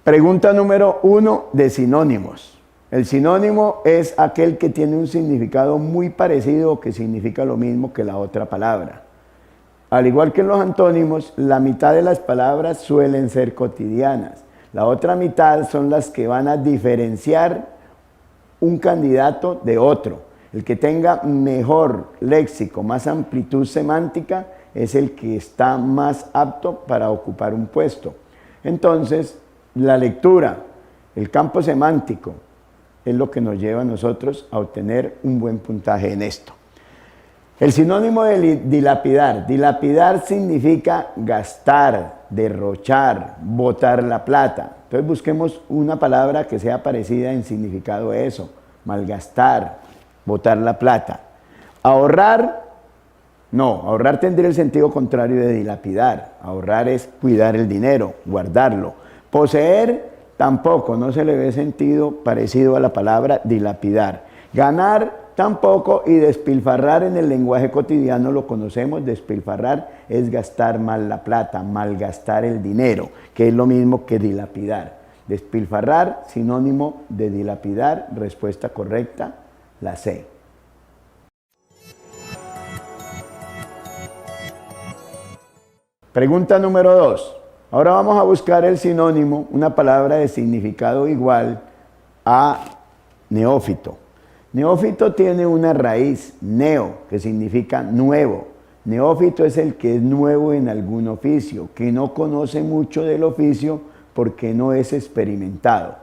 Pregunta número 1 de sinónimos. El sinónimo es aquel que tiene un significado muy parecido o que significa lo mismo que la otra palabra. Al igual que en los antónimos, la mitad de las palabras suelen ser cotidianas. La otra mitad son las que van a diferenciar un candidato de otro. El que tenga mejor léxico, más amplitud semántica, es el que está más apto para ocupar un puesto. Entonces, la lectura, el campo semántico, es lo que nos lleva a nosotros a obtener un buen puntaje en esto. El sinónimo de dilapidar. Dilapidar significa gastar, derrochar, botar la plata. Entonces busquemos una palabra que sea parecida en significado a eso. Malgastar, botar la plata. Ahorrar, no, ahorrar tendría el sentido contrario de dilapidar. Ahorrar es cuidar el dinero, guardarlo. Poseer, tampoco, no se le ve sentido parecido a la palabra dilapidar. Ganar, tampoco, y despilfarrar en el lenguaje cotidiano lo conocemos. Despilfarrar es gastar mal la plata, malgastar el dinero, que es lo mismo que dilapidar. Despilfarrar, sinónimo de dilapidar, respuesta correcta, la C. Pregunta número 2. Ahora vamos a buscar el sinónimo, una palabra de significado igual a neófito. Neófito tiene una raíz, neo, que significa nuevo. Neófito es el que es nuevo en algún oficio, que no conoce mucho del oficio porque no es experimentado.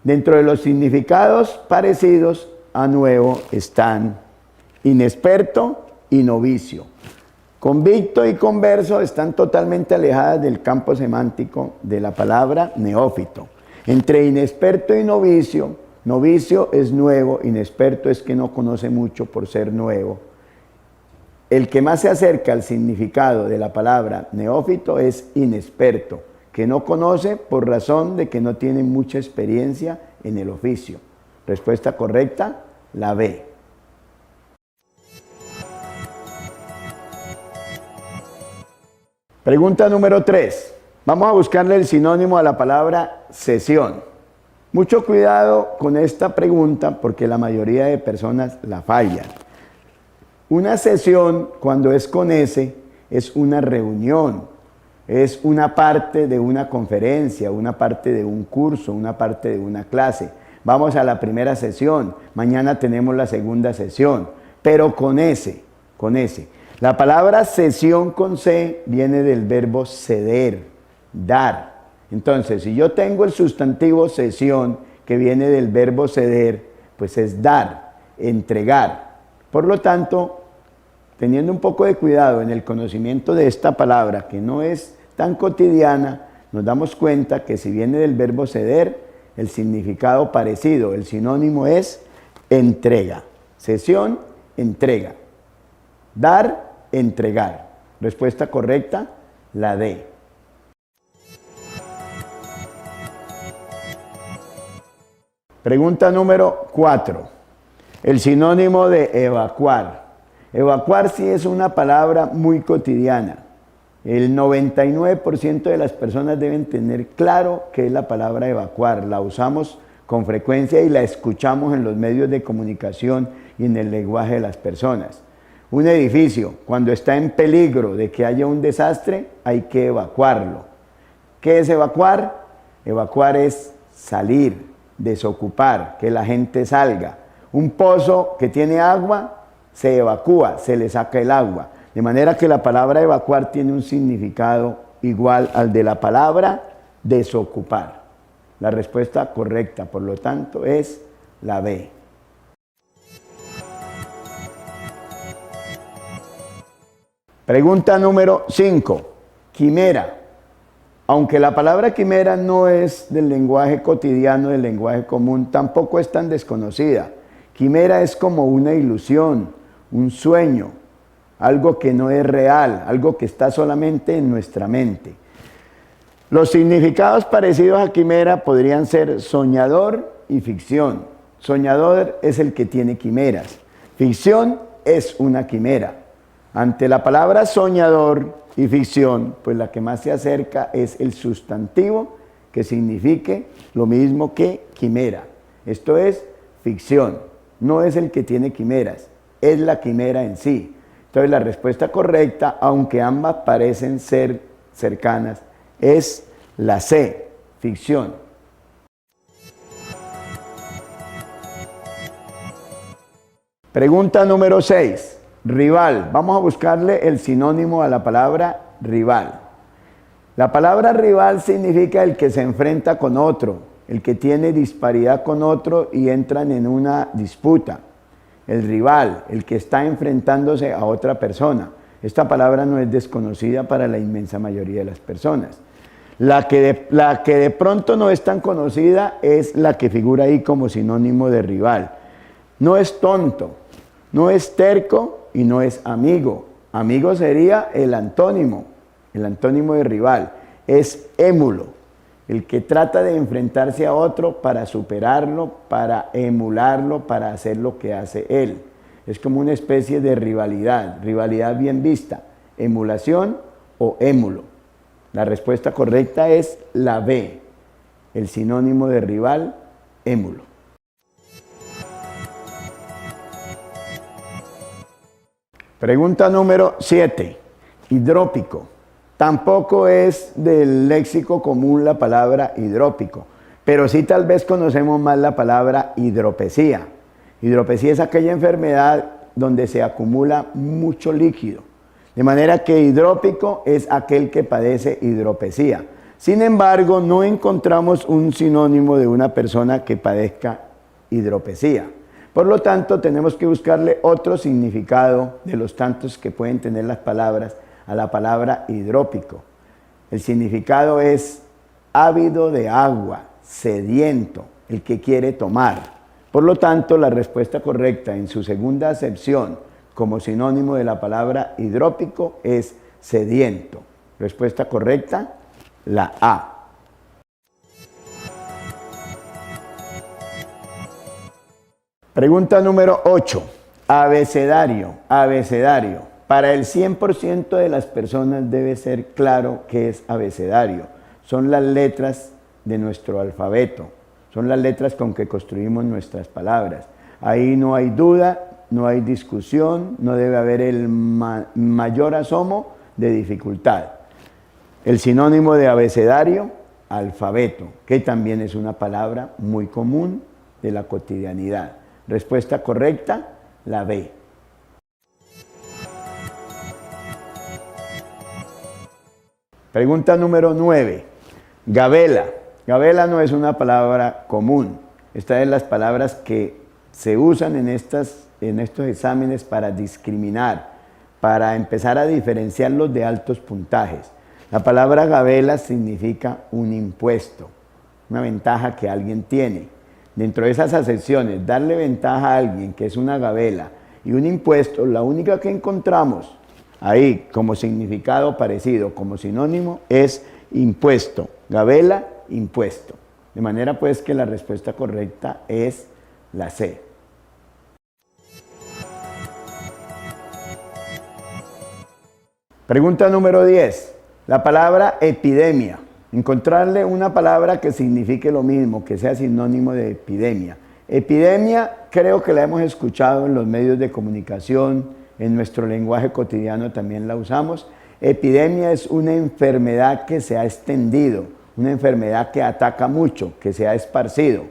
Dentro de los significados parecidos a nuevo están inexperto y novicio. Convicto y converso están totalmente alejadas del campo semántico de la palabra neófito. Entre inexperto y novicio, novicio es nuevo, inexperto es que no conoce mucho por ser nuevo. El que más se acerca al significado de la palabra neófito es inexperto, que no conoce por razón de que no tiene mucha experiencia en el oficio. Respuesta correcta, la B. Pregunta número 3. Vamos a buscarle el sinónimo a la palabra sesión. Mucho cuidado con esta pregunta porque la mayoría de personas la fallan. Una sesión, cuando es con S, es una reunión, es una parte de una conferencia, una parte de un curso, una parte de una clase. Vamos a la primera sesión, mañana tenemos la segunda sesión, pero con S, con S. La palabra sesión con C viene del verbo ceder, dar. Entonces, si yo tengo el sustantivo sesión, que viene del verbo ceder, pues es dar, entregar. Por lo tanto, teniendo un poco de cuidado en el conocimiento de esta palabra, que no es tan cotidiana, nos damos cuenta que si viene del verbo ceder, el significado parecido, el sinónimo es entrega. Sesión, entrega. Dar, entregar. Respuesta correcta, la D. Pregunta número 4. El sinónimo de evacuar. Evacuar sí es una palabra muy cotidiana. El 99% de las personas deben tener claro qué es la palabra evacuar. La usamos con frecuencia y la escuchamos en los medios de comunicación y en el lenguaje de las personas. Un edificio, cuando está en peligro de que haya un desastre, hay que evacuarlo. ¿Qué es evacuar? Evacuar es salir, desocupar, que la gente salga. Un pozo que tiene agua, se evacúa, se le saca el agua. De manera que la palabra evacuar tiene un significado igual al de la palabra desocupar. La respuesta correcta, por lo tanto, es la B. Pregunta número 5. Quimera. Aunque la palabra quimera no es del lenguaje cotidiano, del lenguaje común, tampoco es tan desconocida. Quimera es como una ilusión, un sueño, algo que no es real, algo que está solamente en nuestra mente. Los significados parecidos a quimera podrían ser soñador y ficción. Soñador es el que tiene quimeras. Ficción es una quimera. Ante la palabra soñador y ficción, pues la que más se acerca es el sustantivo que signifique lo mismo que quimera. Esto es ficción, no es el que tiene quimeras, es la quimera en sí. Entonces la respuesta correcta, aunque ambas parecen ser cercanas, es la C, ficción. Pregunta número 6. Rival. Vamos a buscarle el sinónimo a la palabra rival. La palabra rival significa el que se enfrenta con otro, el que tiene disparidad con otro y entran en una disputa. El rival, el que está enfrentándose a otra persona. Esta palabra no es desconocida para la inmensa mayoría de las personas. La que de pronto no es tan conocida es la que figura ahí como sinónimo de rival. No es tonto, no es terco y no es amigo. Amigo sería el antónimo de rival. Es émulo, el que trata de enfrentarse a otro para superarlo, para emularlo, para hacer lo que hace él. Es como una especie de rivalidad bien vista, emulación o émulo. La respuesta correcta es la B, el sinónimo de rival, émulo. Pregunta número 7. Hidrópico. Tampoco es del léxico común la palabra hidrópico, pero sí tal vez conocemos más la palabra hidropesía. Hidropesía es aquella enfermedad donde se acumula mucho líquido. De manera que hidrópico es aquel que padece hidropesía. Sin embargo, no encontramos un sinónimo de una persona que padezca hidropesía. Por lo tanto, tenemos que buscarle otro significado de los tantos que pueden tener las palabras a la palabra hidrópico. El significado es ávido de agua, sediento, el que quiere tomar. Por lo tanto, la respuesta correcta en su segunda acepción como sinónimo de la palabra hidrópico es sediento. Respuesta correcta, la A. Pregunta número 8. Abecedario. Abecedario. Para el 100% de las personas debe ser claro qué es abecedario. Son las letras de nuestro alfabeto. Son las letras con que construimos nuestras palabras. Ahí no hay duda, no hay discusión, no debe haber el mayor asomo de dificultad. El sinónimo de abecedario, alfabeto, que también es una palabra muy común de la cotidianidad. Respuesta correcta, la B. Pregunta número 9. Gabela. Gabela no es una palabra común. Esta es las palabras que se usan en estos exámenes para discriminar, para empezar a diferenciarlos de altos puntajes. La palabra gabela significa un impuesto, una ventaja que alguien tiene. Dentro de esas acepciones, darle ventaja a alguien que es una gabela y un impuesto, la única que encontramos ahí como significado parecido, como sinónimo, es impuesto. Gabela, impuesto. De manera pues que la respuesta correcta es la C. Pregunta número 10. La palabra epidemia. Encontrarle una palabra que signifique lo mismo, que sea sinónimo de epidemia. Epidemia creo que la hemos escuchado en los medios de comunicación, en nuestro lenguaje cotidiano también la usamos. Epidemia es una enfermedad que se ha extendido, una enfermedad que ataca mucho, que se ha esparcido.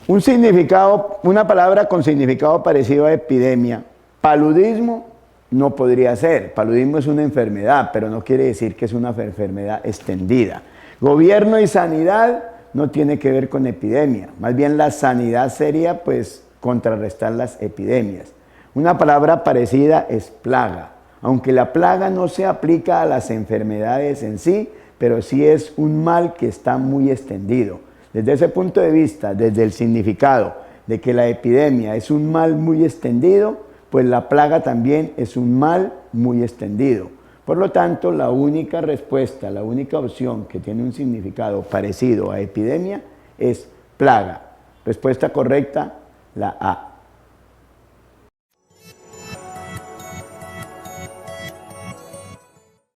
Una palabra con significado parecido a epidemia, paludismo, no podría ser. Paludismo es una enfermedad, pero no quiere decir que es una enfermedad extendida. Gobierno y sanidad no tiene que ver con epidemia. Más bien la sanidad sería pues contrarrestar las epidemias. Una palabra parecida es plaga. Aunque la plaga no se aplica a las enfermedades en sí, pero sí es un mal que está muy extendido. Desde ese punto de vista, desde el significado de que la epidemia es un mal muy extendido, pues la plaga también es un mal muy extendido. Por lo tanto, la única respuesta, la única opción que tiene un significado parecido a epidemia es plaga. Respuesta correcta, la A.